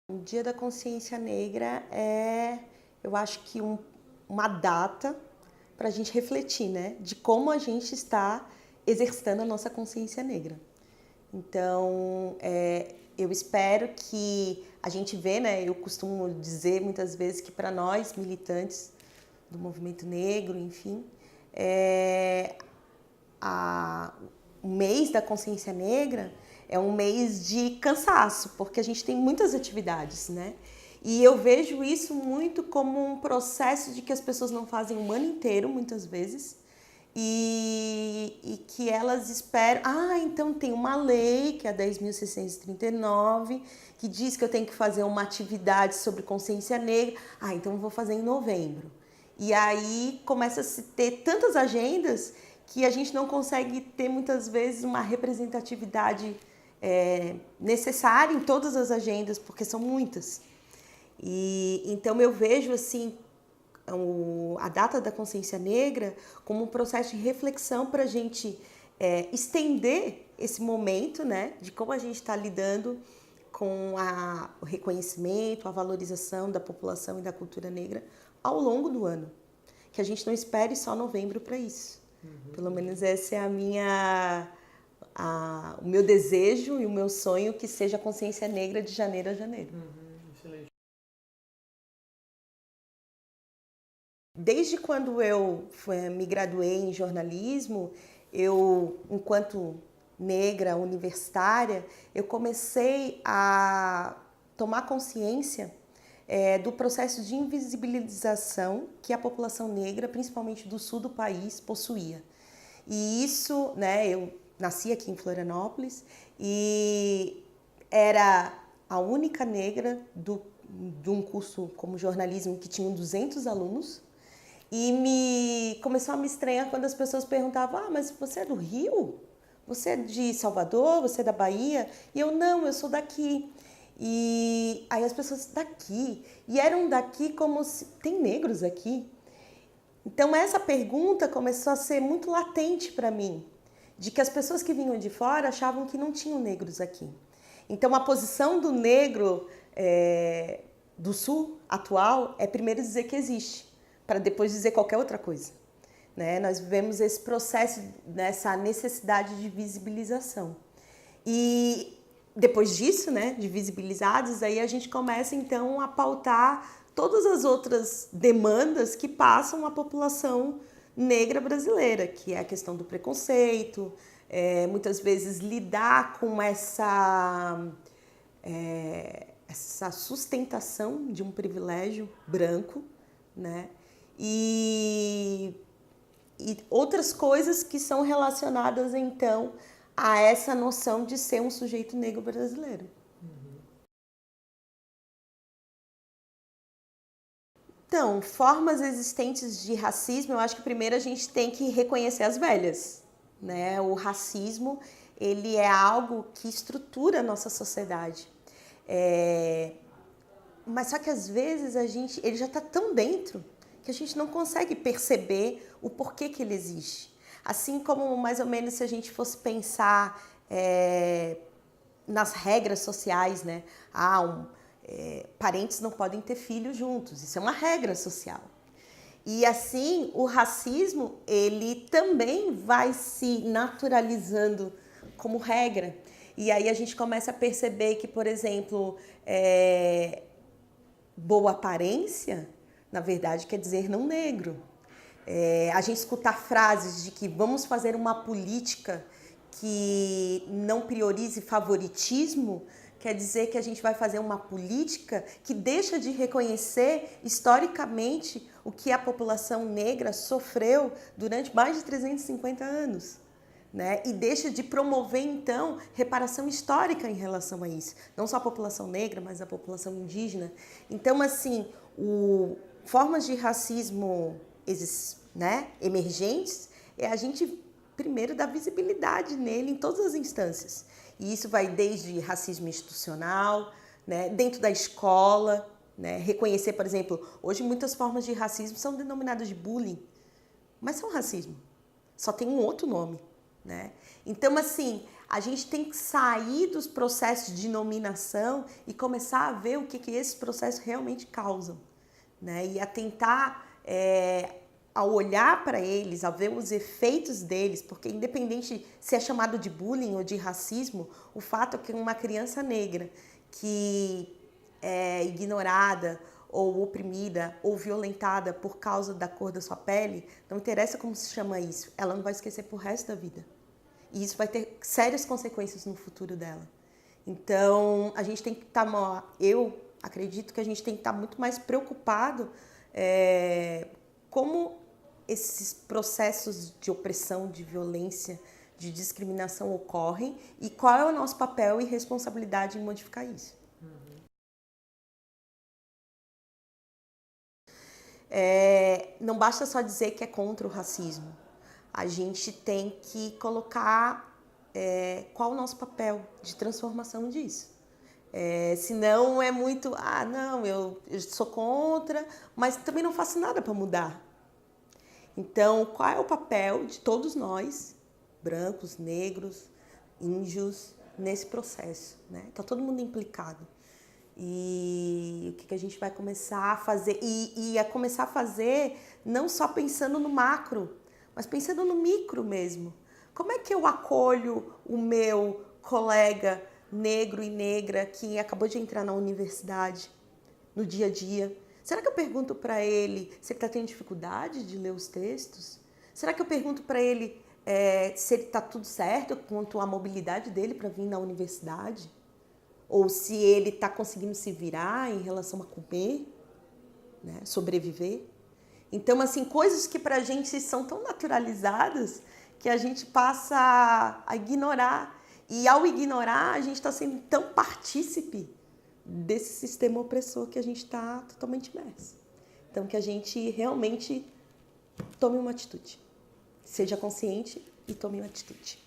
O Dia da Consciência Negra eu acho que uma data para a gente refletir, né, de como a gente está exercitando a nossa consciência negra. Então, eu espero que a gente vê, né, eu costumo dizer muitas vezes que para nós, militantes do movimento negro, enfim, o mês da consciência negra é um mês de cansaço, porque a gente tem muitas atividades, né? E eu vejo isso muito como um processo de que as pessoas não fazem um ano inteiro, muitas vezes, e que elas esperam... então tem uma lei, que é a 10.639, que diz que eu tenho que fazer uma atividade sobre consciência negra. Então eu vou fazer em novembro. E aí começa a se ter tantas agendas que a gente não consegue ter muitas vezes uma representatividade necessária em todas as agendas, porque são muitas. E então eu vejo assim a data da consciência negra como um processo de reflexão para a gente estender esse momento, né, de como a gente está lidando com o reconhecimento, a valorização da população e da cultura negra ao longo do ano. Que a gente não espere só novembro para isso. Pelo menos essa é o meu desejo e o meu sonho, que seja a consciência negra de janeiro a janeiro. Excelente. Desde quando eu me graduei em jornalismo, enquanto negra universitária, eu comecei a tomar consciência do processo de invisibilização que a população negra, principalmente do sul do país, possuía. E isso, né, eu nasci aqui em Florianópolis e era a única negra de um curso como jornalismo que tinha 200 alunos. E começou a me estranhar quando as pessoas perguntavam: mas você é do Rio? Você é de Salvador? Você é da Bahia? E eu: não, eu sou daqui. E aí as pessoas: daqui? E eram daqui como se... tem negros aqui? Então essa pergunta começou a ser muito latente para mim, de que as pessoas que vinham de fora achavam que não tinham negros aqui. Então a posição do negro do sul atual é primeiro dizer que existe, para depois dizer qualquer outra coisa. Né? Nós vivemos esse processo, nessa necessidade de visibilização. E depois disso, né, de visibilizados, aí a gente começa então a pautar todas as outras demandas que passam a população negra brasileira, que é a questão do preconceito, muitas vezes lidar com essa sustentação de um privilégio branco, né? E outras coisas que são relacionadas então a essa noção de ser um sujeito negro brasileiro. Então, formas existentes de racismo, eu acho que primeiro a gente tem que reconhecer as velhas, né? O racismo, ele é algo que estrutura a nossa sociedade. Mas só que às vezes ele já está tão dentro que a gente não consegue perceber o porquê que ele existe. Assim como mais ou menos se a gente fosse pensar nas regras sociais, né? Parentes não podem ter filhos juntos, isso é uma regra social. E assim, o racismo, ele também vai se naturalizando como regra. E aí a gente começa a perceber que, por exemplo, boa aparência, na verdade, quer dizer não negro. A gente escutar frases de que vamos fazer uma política que não priorize favoritismo, quer dizer que a gente vai fazer uma política que deixa de reconhecer historicamente o que a população negra sofreu durante mais de 350 anos. Né? E deixa de promover, então, reparação histórica em relação a isso. Não só a população negra, mas a população indígena. Então, assim, formas de racismo né, emergentes é a gente, primeiro, dar visibilidade nele em todas as instâncias. E isso vai desde racismo institucional, né, dentro da escola, né, reconhecer, por exemplo, hoje muitas formas de racismo são denominadas de bullying, mas são racismo. Só tem um outro nome. Né? Então, assim, a gente tem que sair dos processos de nominação e começar a ver o que esses processos realmente causam, né? E a tentar, ao olhar para eles, ao ver os efeitos deles, porque independente se é chamado de bullying ou de racismo, o fato é que uma criança negra que é ignorada ou oprimida ou violentada por causa da cor da sua pele, não interessa como se chama isso, ela não vai esquecer pro resto da vida. E isso vai ter sérias consequências no futuro dela. Então, a gente tem que estar, eu acredito que a gente tem que estar muito mais preocupado como esses processos de opressão, de violência, de discriminação ocorrem e qual é o nosso papel e responsabilidade em modificar isso. Não basta só dizer que é contra o racismo. A gente tem que colocar qual o nosso papel de transformação disso. Senão é muito, não, eu sou contra, mas também não faço nada para mudar. Então, qual é o papel de todos nós, brancos, negros, índios, nesse processo, né? Tá todo mundo implicado. E o que a gente vai começar a fazer? E a começar a fazer não só pensando no macro, mas pensando no micro mesmo. Como é que eu acolho o meu colega negro e negra que acabou de entrar na universidade, no dia a dia? Será que eu pergunto para ele se ele está tendo dificuldade de ler os textos? Será que eu pergunto para ele se ele está tudo certo quanto à mobilidade dele para vir na universidade? Ou se ele está conseguindo se virar em relação a comer, né? Sobreviver? Então, assim, coisas que para a gente são tão naturalizadas que a gente passa a ignorar. E ao ignorar, a gente está sendo tão partícipe desse sistema opressor que a gente está totalmente imerso. Então, que a gente realmente tome uma atitude. Seja consciente e tome uma atitude.